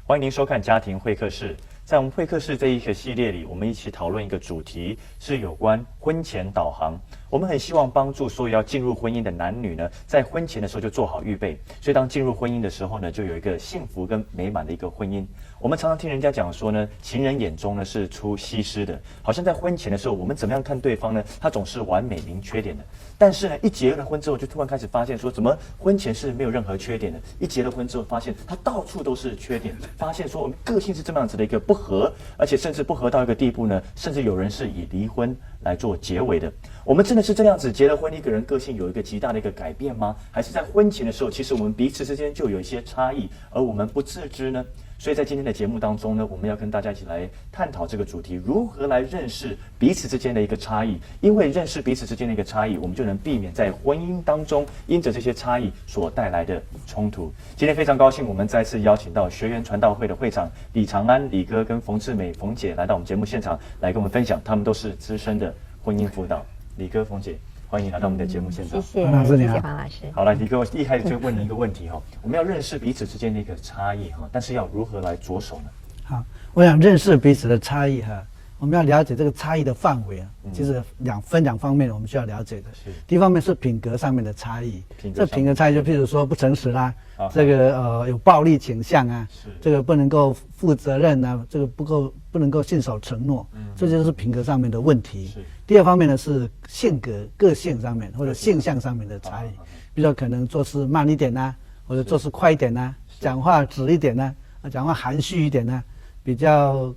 欢迎您收看家庭会客室。在我们会客室这一个系列里，我们一起讨论一个主题，是有关婚前导航。我们很希望帮助所有要进入婚姻的男女呢，在婚前的时候就做好预备，所以当进入婚姻的时候呢，就有一个幸福跟美满的一个婚姻。我们常常听人家讲说呢，情人眼中呢是出西施的，好像在婚前的时候，我们怎么样看对方呢？他总是完美零缺点的。但是呢，一结了婚之后，就突然开始发现说，怎么婚前是没有任何缺点的？一结了婚之后，发现他到处都是缺点，发现说我们个性是这么样子的一个不合，而且甚至不合到一个地步呢，甚至有人是以离婚来做结尾的。我们真的是这样子结了婚，一个人个性有一个极大的一个改变吗？还是在婚前的时候，其实我们彼此之间就有一些差异，而我们不自知呢？所以在今天的节目当中呢，我们要跟大家一起来探讨这个主题，如何来认识彼此之间的一个差异。因为认识彼此之间的一个差异，我们就能避免在婚姻当中因着这些差异所带来的冲突。今天非常高兴，我们再次邀请到学员传道会的会长李长安李哥跟冯志美冯姐来到我们节目现场，来跟我们分享，他们都是资深的婚姻辅导。李哥冯姐，欢迎来到我们的节目现场。谢谢黄老师，谢谢黄老师。好了，李哥，我一开始就问你一个问题哈，我们要认识彼此之间的一个差异哈，但是要如何来着手呢？好，我想认识彼此的差异哈，我们要了解这个差异的范围啊，其实分两方面我们需要了解的。是，第一方面是品格上面的差异，这品格差异就譬如说不诚实啦，这个有暴力倾向啊，这个不能够负责任啊，这个不能够信守承诺，这就是品格上面的问题。第二方面呢是性格个性上面或者性向上面的差异，比如说可能做事慢一点啊，或者做事快一点啊，讲话直一点啊，讲话含蓄一点啊，比较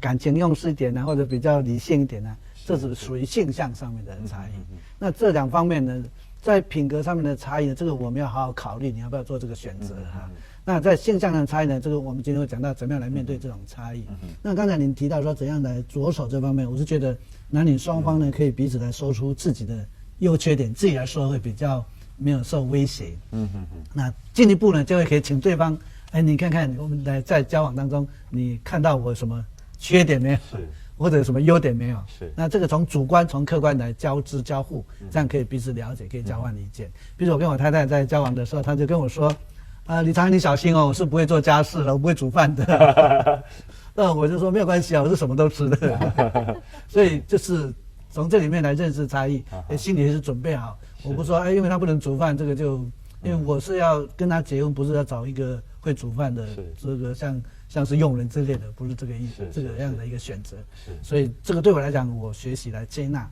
感情用事一点啊，或者比较理性一点啊，这是属于性向上面的差异。那这两方面呢，在品格上面的差异呢，这个我们要好好考虑，你要不要做这个选择哈。那在性向上的差异呢，这个我们今天会讲到怎么样来面对这种差异。那刚才您提到说怎样来着手这方面，我是觉得男女双方呢可以彼此来说出自己的优缺点，自己来说会比较没有受威胁。那进一步呢，就会可以请对方，你看看我们在交往当中，你看到我什么缺点没有？或者有什么优点没有？那这个从主观从客观来交织交互，这样可以彼此了解，可以交换意见。比如我跟我太太在交往的时候，她就跟我说，李长安你小心哦，我是不会做家事的，我不会煮饭的。那我就说没有关系啊，我是什么都吃的。所以就是从这里面来认识差异，心里是准备好。我不说因为他不能煮饭，这个就因为我是要跟他结婚，不是要找一个会煮饭的，这个像是佣人之类的，不是这个意思，这个样的一个选择。所以这个对我来讲，我学习来接纳。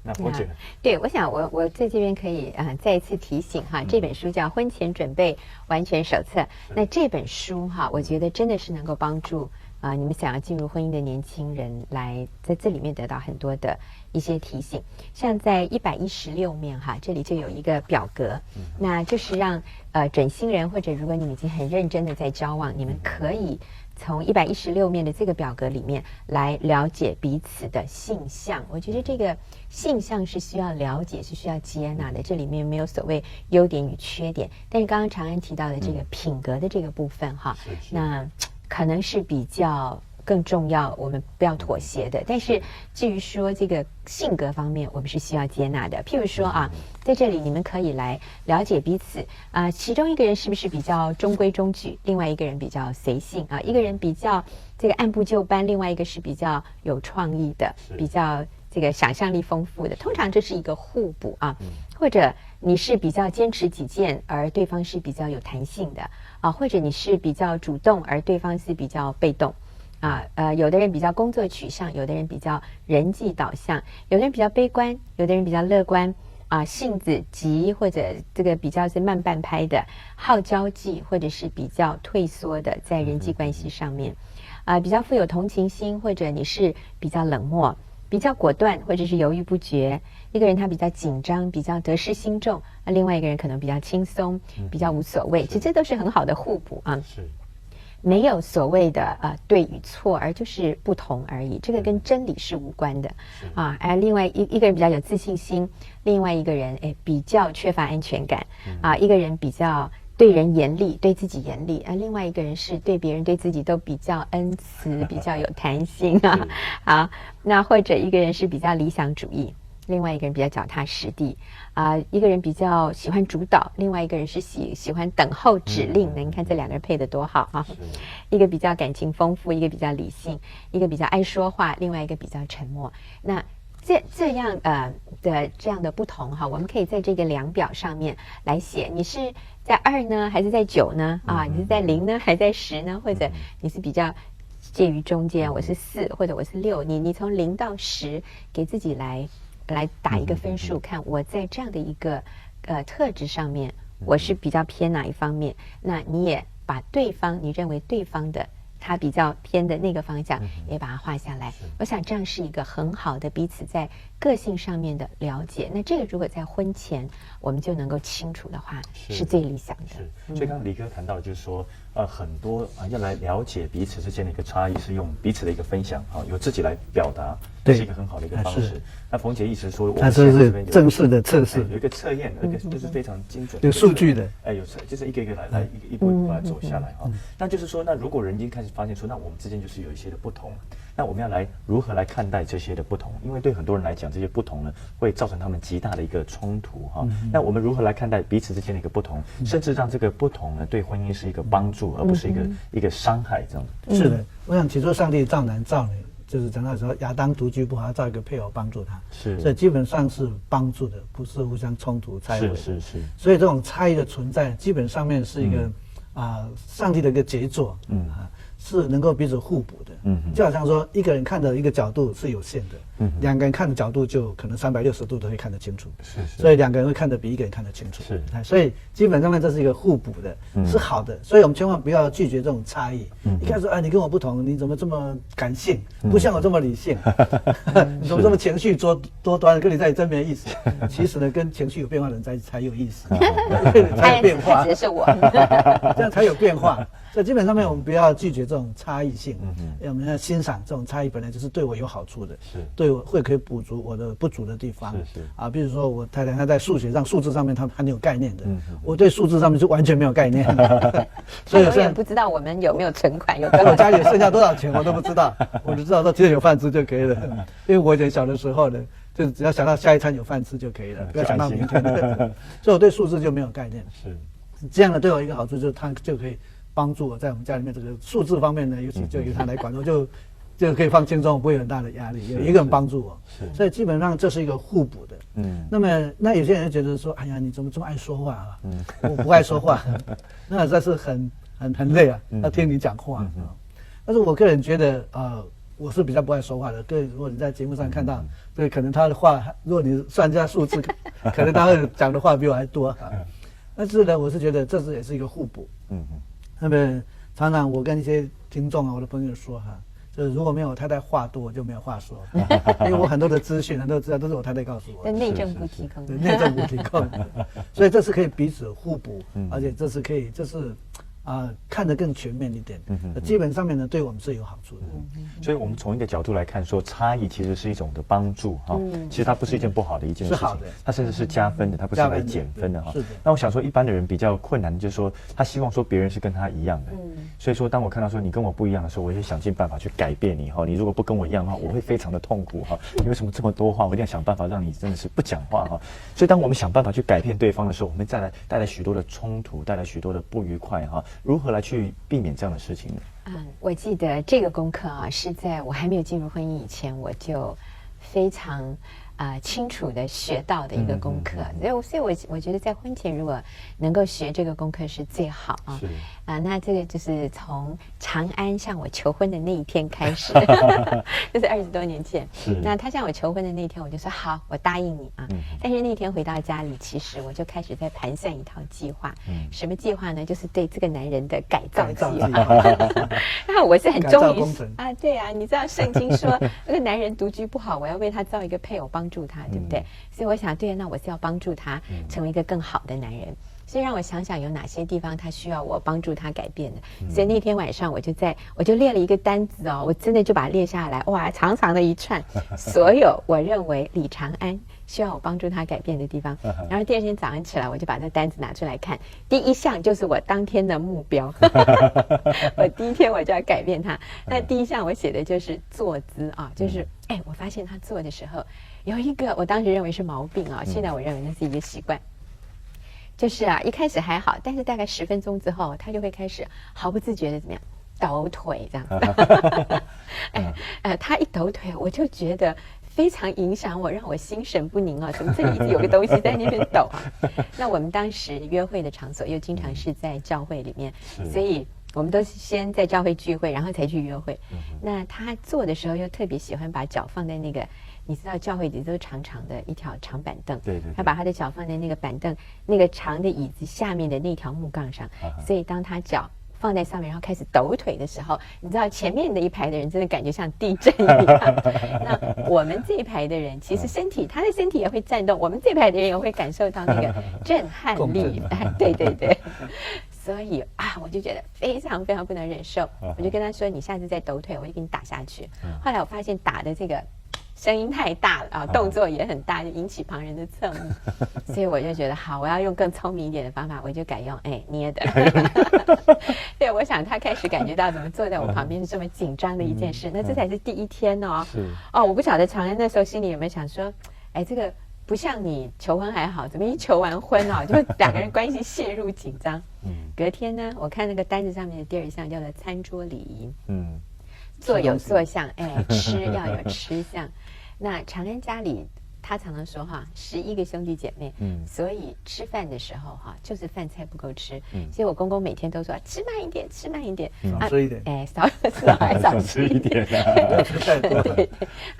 那我觉得，对，我想我在这边可以再一次提醒哈，这本书叫《婚前准备完全手册》。那这本书哈，我觉得真的是能够帮助你们想要进入婚姻的年轻人来在这里面得到很多的一些提醒。像在116面哈，这里就有一个表格，那就是让准新人或者如果你们已经很认真的在交往，你们可以从116面的这个表格里面来了解彼此的性向。我觉得这个性向是需要了解，是需要接纳的。这里面没有所谓优点与缺点，但是刚刚长安提到的这个品格的这个部分哈，那可能是比较更重要，我们不要妥协的。但是至于说这个性格方面，我们是需要接纳的。譬如说在这里你们可以来了解彼此其中一个人是不是比较中规中矩，另外一个人比较随性一个人比较这个按部就班，另外一个是比较有创意的，比较这个想象力丰富的。通常这是一个互补或者你是比较坚持己见，而对方是比较有弹性的或者你是比较主动，而对方是比较被动有的人比较工作取向，有的人比较人际导向，有的人比较悲观，有的人比较乐观性子急，或者这个比较是慢半拍的，好交际，或者是比较退缩的，在人际关系上面比较富有同情心，或者你是比较冷漠，比较果断，或者是犹豫不决。一个人他比较紧张，比较得失心重，另外一个人可能比较轻松，比较无所谓。其实这都是很好的互补没有所谓的对与错，而就是不同而已。这个跟真理是无关的另外一个人比较有自信心，另外一个人比较缺乏安全感一个人比较对人严厉，对自己严厉另外一个人是对别人对自己都比较恩慈，比较有弹性好，那或者一个人是比较理想主义另外一个人比较脚踏实地一个人比较喜欢主导，另外一个人是喜欢等候指令的。你看这两个人配得多好啊！一个比较感情丰富，一个比较理性，一个比较爱说话，另外一个比较沉默。那这样的不同哈，我们可以在这个量表上面来写，你是在2呢，还是在9呢？你是在0呢，还是在10呢？或者你是比较介于中间，我是4，或者我是6。你从0到10，给自己来打一个分数，看我在这样的一个特质上面，我是比较偏哪一方面。那你也把你认为对方的他比较偏的那个方向也把它画下来。我想这样是一个很好的彼此在个性上面的了解。那这个如果在婚前我们就能够清楚的话，是最理想的。是，所以刚刚李哥谈到的就是说，很多要来了解彼此之间的一个差异，是用彼此的一个分享由自己来表达，是一个很好的一个方式。那冯姐意思说，我们这是正式的测试，有一个测验，而且就是非常精准，有数据的。有就是一个一个来一步一步来走下来那就是说，那如果人已经开始发现说，那我们之间就是有一些的不同，那我们要如何来看待这些的不同？因为对很多人来讲，这些不同呢会造成他们极大的一个冲突那我们如何来看待彼此之间的一个不同，甚至让这个不同呢对婚姻是一个帮助，而不是一个伤害这样的？是的，我想起初上帝造男造女，就是讲到说亚当独居不好，造一个配偶帮助他，所以基本上是帮助的，不是互相冲突拆毁。是。所以这种差异的存在，基本上面是一个上帝的一个杰作，是能够彼此互补的。就好像说一个人看的一个角度是有限的，两个人看的角度就可能360度都可以看得清楚。所以两个人会看得比一个人看得清楚。所以基本上面这是一个互补的，是好的。所以我们千万不要拒绝这种差异。你看说你跟我不同，你怎么这么感性，不像我这么理性？你怎么这么情绪多端，跟你在一起真没意思。其实呢，跟情绪有变化的人在一起才有意思，才有变化。指的是我，这样才有变化。所以基本上面我们不要拒绝这种差异性，我们要欣赏这种差异本来就是对我有好处的，对我可以补足我的不足的地方。比如说我太太她在数学上、数字上面她很有概念的，我对数字上面是完全没有概念，所以永远不知道我们有没有存款，我家里剩下多少钱我都不知道，我只知道说今天有饭吃就可以了。因为我以前小的时候呢，就只要想到下一餐有饭吃就可以了，不要想到明天的，所以我对数字就没有概念。这样的对我一个好处就是它就可以帮助我在我们家里面这个数字方面呢，尤其就由他来管，我就可以放轻松，不会有很大的压力，有一个人帮助我，所以基本上这是一个互补的。那么有些人觉得说，哎呀，你怎么这么爱说话我不爱说话，那这是很累要听你讲话但是我个人觉得我是比较不爱说话的。如果你在节目上看到，对，可能他的话，如果你算一下数字，可能他会讲的话比我还多但是呢，我是觉得这也是一个互补。那么常常我跟一些听众我的朋友说就是如果没有我太太话多，我就没有话说，因为我很多的资讯、很多资料都是我太太告诉我的。内政部提供的。内政部提供的，所以这是可以彼此互补，而且这是看得更全面一点，基本上面呢对我们是有好处的。所以我们从一个角度来看，说差异其实是一种的帮助其实它不是一件不好的一件事情，它甚至是加分的，它不是来减分的那我想说，一般的人比较困难的就是说，他希望说别人是跟他一样的，所以说当我看到说你跟我不一样的时候，我会想尽办法去改变你你如果不跟我一样的话，我会非常的痛苦你为什么这么多话？我一定要想办法让你真的是不讲话所以当我们想办法去改变对方的时候，我们带来许多的冲突，带来许多的不愉快如何来去避免这样的事情呢？我记得这个功课是在我还没有进入婚姻以前，我就非常清楚的学到的一个功课。所以我觉得在婚前如果能够学这个功课是最好那这个就是从长安向我求婚的那一天开始就是20多年前。那他向我求婚的那天，我就说好，我答应你但是那天回到家里，其实我就开始在盘算一套计划。什么计划呢？就是对这个男人的改造计划。那我是很忠于对你知道圣经说那个男人独居不好，我要为他造一个配偶帮助他，对不对？所以我想，那我是要帮助他成为一个更好的男人。所以让我想想有哪些地方他需要我帮助他改变的。所以那天晚上我就列了一个单子我真的就把它列下来，哇，长长的一串，所有我认为李长安需要我帮助他改变的地方。然后第二天早上起来，我就把这单子拿出来看，第一项就是我当天的目标。我第一天我就要改变他。那第一项我写的就是坐姿啊，就是我发现他坐的时候有一个我当时认为是毛病啊，现在我认为那是一个习惯。就是一开始还好，但是大概10分钟之后，他就会开始毫不自觉的怎么样抖腿这样子。他一抖腿，我就觉得非常影响我，让我心神不宁啊！怎么这里一直有个东西在那边抖啊？那我们当时约会的场所又经常是在教会里面，所以我们都是先在教会聚会，然后才去约会。那他坐的时候又特别喜欢把脚放在那个。你知道教会里都是长长的一条长板凳，对，他把他的脚放在那个板凳那个长的椅子下面的那条木杠上，所以当他脚放在上面，然后开始抖腿的时候，你知道前面的一排的人真的感觉像地震一样。那我们这一排的人其实他的身体也会颤动，我们这一排的人也会感受到那个震撼力。对。所以我就觉得非常非常不能忍受，我就跟他说：“你下次再抖腿，我就给你打下去。”后来我发现打的这个声音太大了动作也很大，就引起旁人的侧目，所以我就觉得好，我要用更聪明一点的方法，我就改用捏的。对，我想他开始感觉到怎么坐在我旁边是这么紧张的一件事，那这才是第一天哦。我不晓得常安那时候心里有没有想说，这个不像你求婚还好，怎么一求完婚就2个人关系陷入紧张。隔天呢，我看那个单子上面的第2项叫做餐桌礼仪。坐有坐相，吃要有吃相。那长安家里，他常常说11个兄弟姐妹，所以吃饭的时候就是饭菜不够吃，所以我公公每天都说吃慢一点，吃慢一点，少吃一点，少吃一点，吃太多。对，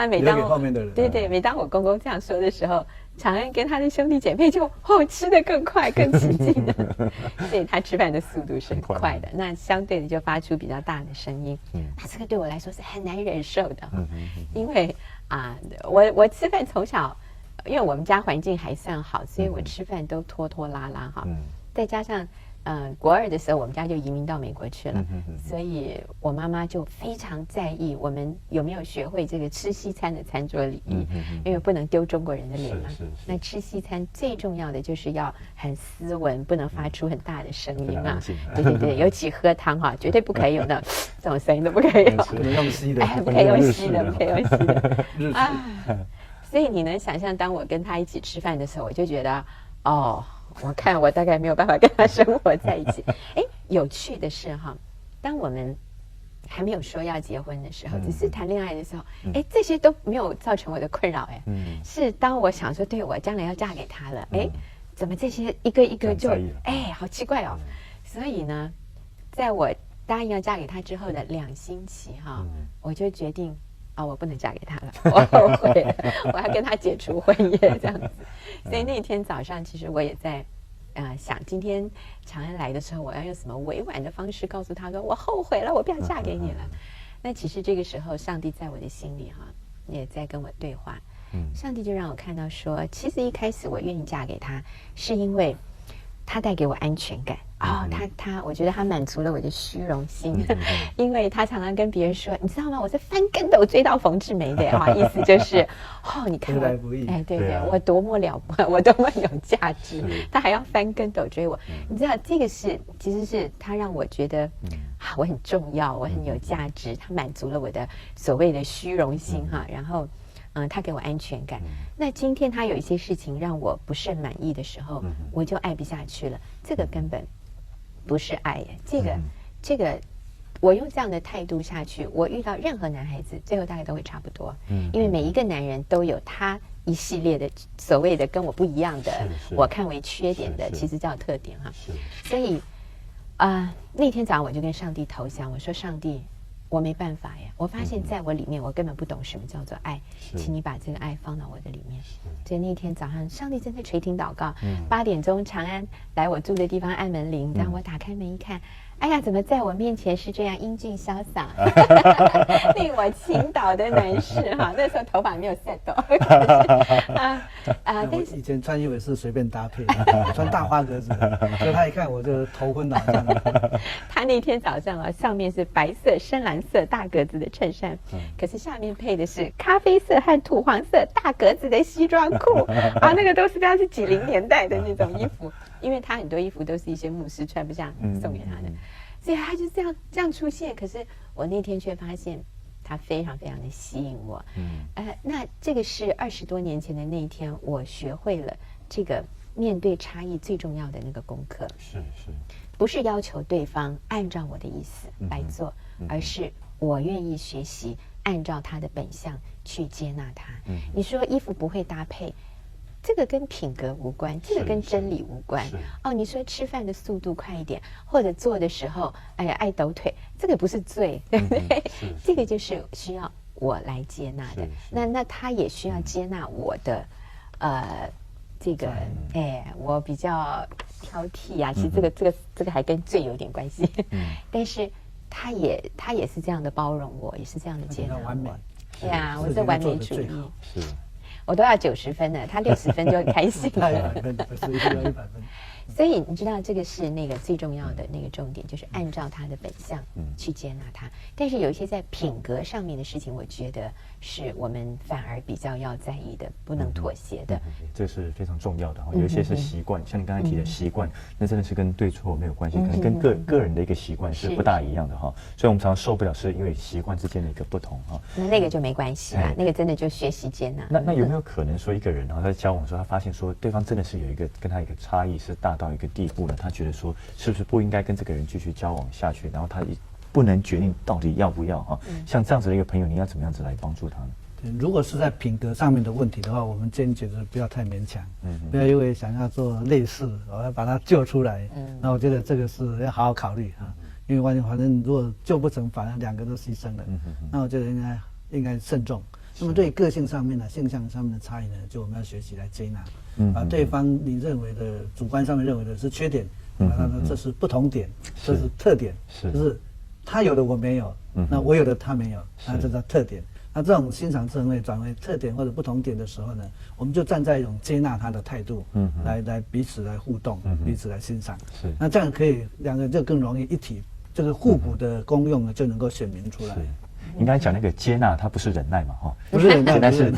每当后面的人，对，每当我公公这样说的时候，长安跟他的兄弟姐妹就吃得更快更起劲了，所以他吃饭的速度是很快的，那相对的就发出比较大的声音，这个对我来说是很难忍受的，因为我吃饭从小，因为我们家环境还算好，所以我吃饭都拖拖拉拉再加上国2的时候，我们家就移民到美国去了，所以我妈妈就非常在意我们有没有学会这个吃西餐的餐桌礼仪，因为不能丢中国人的脸嘛。那吃西餐最重要的就是要很斯文，不能发出很大的声音对，尤其喝汤绝对不可以有那这种声音都不可以有，不能用吸的，不可以用吸的，不可以用吸的所以你能想象，当我跟他一起吃饭的时候，我就觉得我看我大概没有办法跟他生活在一起。有趣的是当我们还没有说要结婚的时候，只是谈恋爱的时候，这些都没有造成我的困扰是当我想说，对，我将来要嫁给他了，怎么这些一个一个就好奇怪所以呢，在我答应要嫁给他之后的2星期我就决定我不能嫁给他了，我后悔了，我要跟他解除婚约这样子。所以那天早上，其实我也在想，今天长安来的时候，我要用什么委婉的方式告诉他说，我后悔了，我不要嫁给你了。那其实这个时候，上帝在我的心里也在跟我对话。上帝就让我看到说，其实一开始我愿意嫁给他，是因为他带给我安全感。我觉得他满足了我的虚荣心，因为他常常跟别人说，你知道吗？我是翻跟斗追到冯志梅的意思就是你看我对，我多么了不，我多么有价值，他还要翻跟斗追我。你知道这个其实是他让我觉得我很重要，我很有价值，他满足了我的所谓的虚荣心然后他给我安全感。那今天他有一些事情让我不甚满意的时候，我就爱不下去了。这个根本不是爱这个我用这样的态度下去，我遇到任何男孩子最后大概都会差不多，因为每一个男人都有他一系列的所谓的跟我不一样的，我看为缺点的，其实叫特点所以那天早上我就跟上帝投降，我说上帝，我没办法我发现在我里面我根本不懂什么叫做爱，请你把这个爱放到我的里面。所以那天早上上帝正在垂听祷告，8点钟长安来我住的地方按门铃，让我打开门一看，哎呀，怎么在我面前是这样英俊潇洒，令我倾倒的男士哈？那时候头发没有 set 但是以前穿衣服是随便搭配，穿大花格子，所以他一看我就头昏脑胀。他那天早上啊，上面是白色、深蓝色大格子的衬衫，可是下面配的是咖啡色和土黄色大格子的西装裤啊，那个都是他是90年代的那种衣服，因为他很多衣服都是一些牧师穿不下送给他的，所以他就这样出现。可是我那天却发现他非常非常的吸引我。那这个是20多年前的那一天，我学会了这个面对差异最重要的那个功课。是，不是要求对方按照我的意思来做，而是我愿意学习按照他的本相去接纳他。你说衣服不会搭配，这个跟品格无关，这个跟真理无关。你说吃饭的速度快一点，或者做的时候爱抖腿，这个不是罪，对不对？这个就是需要我来接纳的。那他也需要接纳我的这个我比较挑剔啊，其实这个还跟罪有点关系。但是他也是这样的包容我，也是这样的接纳我。对呀，我是完美主义。是。我都要90分了，他60分就很开心了。100分，不是100分。所以你知道，这个是那个最重要的那个重点，就是按照他的本相去接纳他。但是有一些在品格上面的事情，我觉得是我们反而比较要在意的，不能妥协的。这是非常重要的。有一些是习惯，像你刚才提的习惯，那真的是跟对错没有关系，可能跟个人的一个习惯是不大一样的哈。所以我们常常受不了，是因为习惯之间的一个不同哈。那个就没关系啦，那个真的就学习接纳。那有没有可能说一个人在交往的时候，他发现说对方真的是有一个跟他一个差异是大到一个地步了，他觉得说是不是不应该跟这个人继续交往下去，然后他不能决定到底要不要哈？像这样子的一个朋友，你要怎么样子来帮助他呢？如果是在品格上面的问题的话，我们坚决不要太勉强，不要因为想要做类似，我要把他救出来。那我觉得这个是要好好考虑哈，因为反正如果救不成，反而2个都牺牲了。那我觉得应该慎重。那么对个性上面的性向上面的差异呢，就我们要学习来接纳，把对方你认为的主观上面认为的是缺点，把它说这是不同点，这是特点，就是他有的我没有，那我有的他没有，那这叫特点。那这种欣赏称谓转为特点或者不同点的时候呢，我们就站在一种接纳他的态度，来彼此来互动，彼此来欣赏。那这样可以2个就更容易一体，这个互补的功用呢就能够显明出来。你刚才讲那个接纳，它不是忍耐嘛，不是忍耐，但是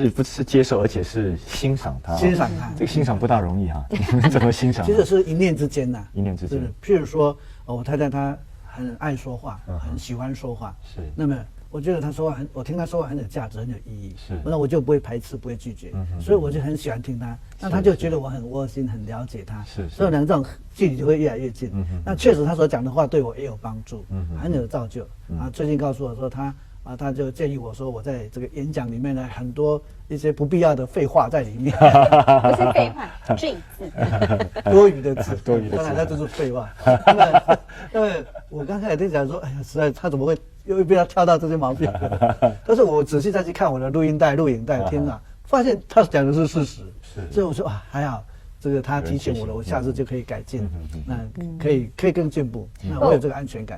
不是接受，而且是欣赏它。欣赏它，这个欣赏不大容易哈，怎么欣赏？其实是一念之间呐，一念之间。譬如说，我太太她很爱说话，很喜欢说话，那么我觉得她说话我听她说话很有价值，很有意义，那我就不会排斥，不会拒绝，所以我就很喜欢听她。那她就觉得我很窝心，很了解她，所以这种距离就会越来越近。那确实她所讲的话对我也有帮助，很有造就。最近告诉我说他就建议我说，我在这个演讲里面呢，很多一些不必要的废话在里面，不是废话，赘字，多余的字，当然那就是废话。那么我刚才也在讲说，哎呀，实在他怎么会又被他跳到这些毛病？但是我仔细再去看我的录影带、天啊，发现他讲的是事实，所以我说还好。这个他提醒我了，我下次就可以改进，那可以更进步，那我有这个安全感。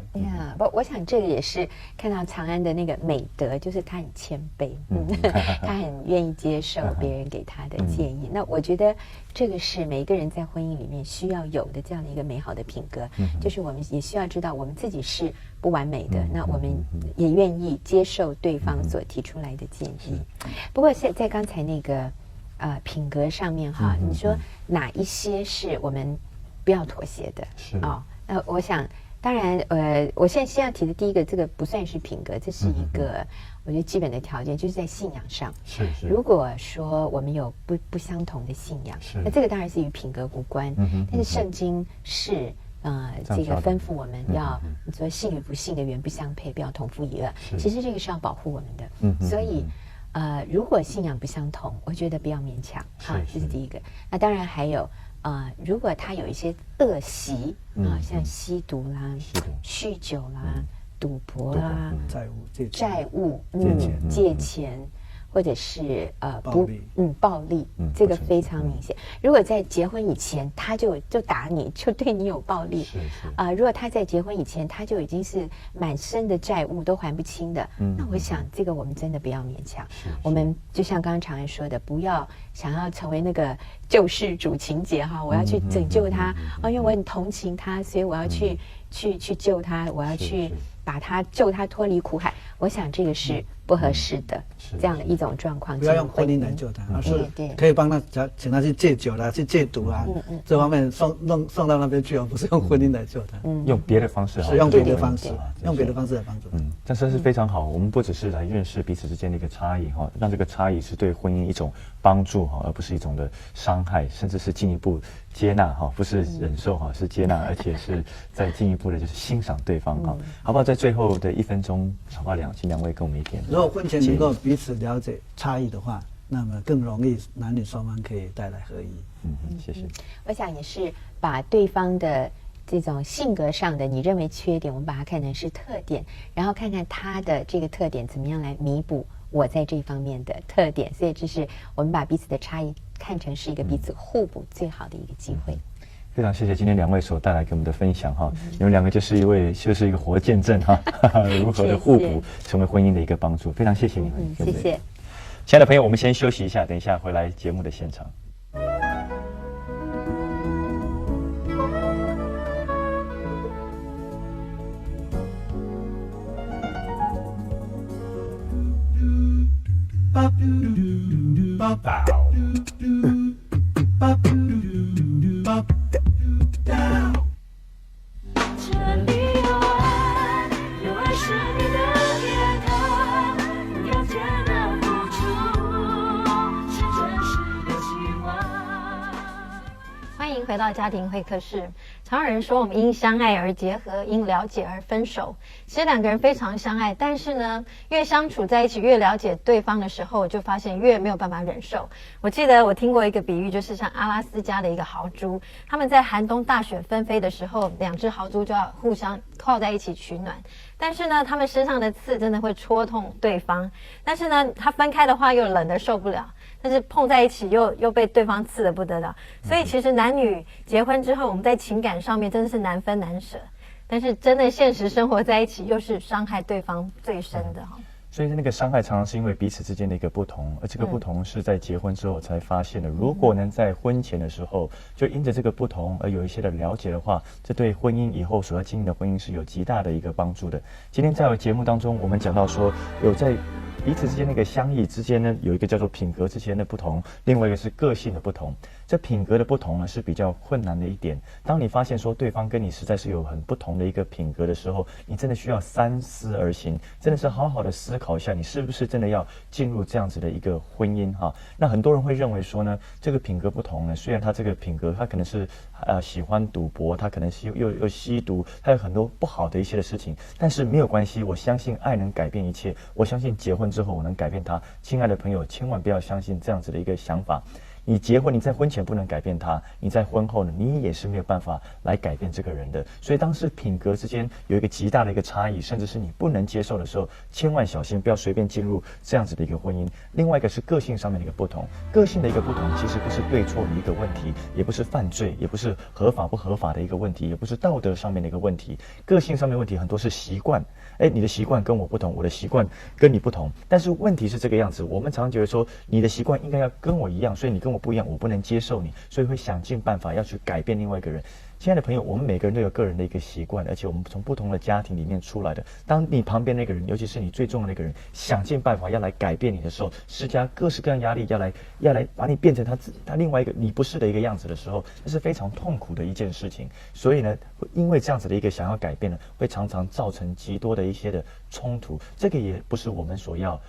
我想这个也是看到长安的那个美德，就是他很谦卑，他很愿意接受别人给他的建议。那我觉得这个是每一个人在婚姻里面需要有的这样的一个美好的品格，就是我们也需要知道我们自己是不完美的，那我们也愿意接受对方所提出来的建议。不过在刚才那个品格上面哈，你说哪一些是我们不要妥协的？那我想，当然，我现在先要提的第一个，这个不算是品格，这是一个我觉得基本的条件，就是在信仰上。如果说我们有不相同的信仰，那这个当然是与品格无关。但是圣经是这个吩咐我们要，你说信与不信的原不相配，不要同父异恶。其实这个是要保护我们的，所以。如果信仰不相同，我觉得不要勉强，这是第一个。那当然还有，如果他有一些恶习像吸毒啦、酗酒啦、赌博啦、债务、借钱，或者是暴力这个非常明显。如果在结婚以前他就打你，就对你有暴力，如果他在结婚以前他就已经是满身的债务都还不清的，那我想这个我们真的不要勉强。我们就像刚刚常安说的，不要想要成为那个救世主情节哈，我要去拯救他，因为我很同情他，所以我要去救他，我要去把他救他脱离苦海。我想这个是不合适的，这样的一种状况。不要用婚姻来救他，而是可以帮他请他去戒酒啦，去戒毒啊，这方面送到那边去，不是用婚姻来救他。用别的方式，是用别的方式，用别的方式来帮助他。但是非常好，我们不只是来认识彼此之间的一个差异哈，让这个差异是对婚姻一种帮助哈，而不是一种的伤害，甚至是进一步接纳哈，不是忍受哈，是接纳，而且是再进一步的就是欣赏对方哈，好不好？在最后的1分钟，好不好？请两位跟我们一点。如果婚前能够彼此了解差异的话，那么更容易男女双方可以带来合一。谢谢。我想也是把对方的这种性格上的你认为缺点，我们把它看成是特点，然后看看他的这个特点怎么样来弥补我在这方面的特点。所以这是我们把彼此的差异看成是一个彼此互补最好的一个机会。非常谢谢今天两位所带来给我们的分享哈，你们两个就是一个活见证哈，如何的互补成为婚姻的一个帮助，非常谢谢你们，谢谢。亲爱的朋友，我们先休息一下，等一下回来节目的现场。这里有爱，有爱是你的天堂，要接纳付出，是真实的期望。欢迎回到家庭会客室。常有人说我们因相爱而结合，因了解而分手。其实两个人非常相爱，但是呢，越相处在一起，越了解对方的时候，就发现越没有办法忍受。我记得我听过一个比喻，就是像阿拉斯加的一个豪猪，他们在寒冬大雪纷飞的时候，2只豪猪就要互相靠在一起取暖。但是呢，他们身上的刺真的会戳痛对方，但是呢，他分开的话又冷得受不了，但是碰在一起又被对方刺得不得了。所以其实男女结婚之后，我们在情感上面真的是难分难舍，但是真的现实生活在一起，又是伤害对方最深的哈。所以那个伤害常常是因为彼此之间的一个不同，而这个不同是在结婚之后才发现的。如果能在婚前的时候就因着这个不同而有一些的了解的话，这对婚姻以后所要经营的婚姻是有极大的一个帮助的。今天在节目当中，我们讲到说有在彼此之间那个相异之间呢，有一个叫做品格之间的不同，另外一个是个性的不同。这品格的不同呢是比较困难的一点。当你发现说对方跟你实在是有很不同的一个品格的时候，你真的需要三思而行，真的是好好的思考一下，你是不是真的要进入这样子的一个婚姻哈？那很多人会认为说呢，这个品格不同呢，虽然他这个品格他可能是喜欢赌博，他可能是又吸毒，他有很多不好的一些的事情，但是没有关系，我相信爱能改变一切，我相信结婚之后我能改变他。亲爱的朋友，千万不要相信这样子的一个想法。你结婚，你在婚前不能改变他，你在婚后呢，你也是没有办法来改变这个人的。所以当时品格之间有一个极大的一个差异，甚至是你不能接受的时候，千万小心，不要随便进入这样子的一个婚姻。另外一个是个性上面的一个不同，个性的一个不同，其实不是对错的一个问题，也不是犯罪，也不是合法不合法的一个问题，也不是道德上面的一个问题。个性上面的问题很多是习惯，你的习惯跟我不同，我的习惯跟你不同，但是问题是这个样子，我们常常觉得说你的习惯应该要跟我一样，所以你跟我不一样，我不能接受你，所以会想尽办法要去改变另外一个人。亲爱的朋友，我们每个人都有个人的一个习惯，而且我们从不同的家庭里面出来的。当你旁边那个人，尤其是你最重要的那个人，想尽办法要来改变你的时候，施加各式各样压力，要来把你变成他另外一个你不是的一个样子的时候，这是非常痛苦的一件事情。所以呢，因为这样子的一个想要改变呢，会常常造成极多的一些的冲突，这个也不是我们所要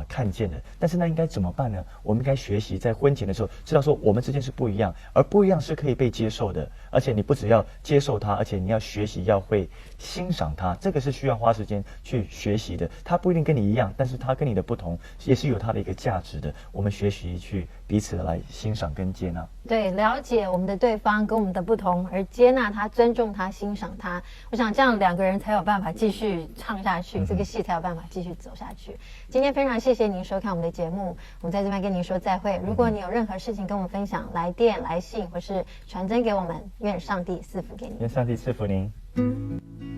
看见的。但是那应该怎么办呢？我们应该学习在婚前的时候知道说我们之间是不一样，而不一样是可以被接受的，而且你不只要接受它，而且你要学习要会欣赏它，这个是需要花时间去学习的。它不一定跟你一样，但是它跟你的不同也是有它的一个价值的。我们学习去彼此来欣赏跟接纳。对，了解我们的对方跟我们的不同，而接纳他、尊重他、欣赏他。我想这样2个人才有办法继续唱下去，这个戏才有办法继续走下去。今天非常谢谢您收看我们的节目，我们在这边跟您说再会。如果你有任何事情跟我们分享，来电、来信或是传真给我们，愿上帝赐福给你。愿上帝赐福您。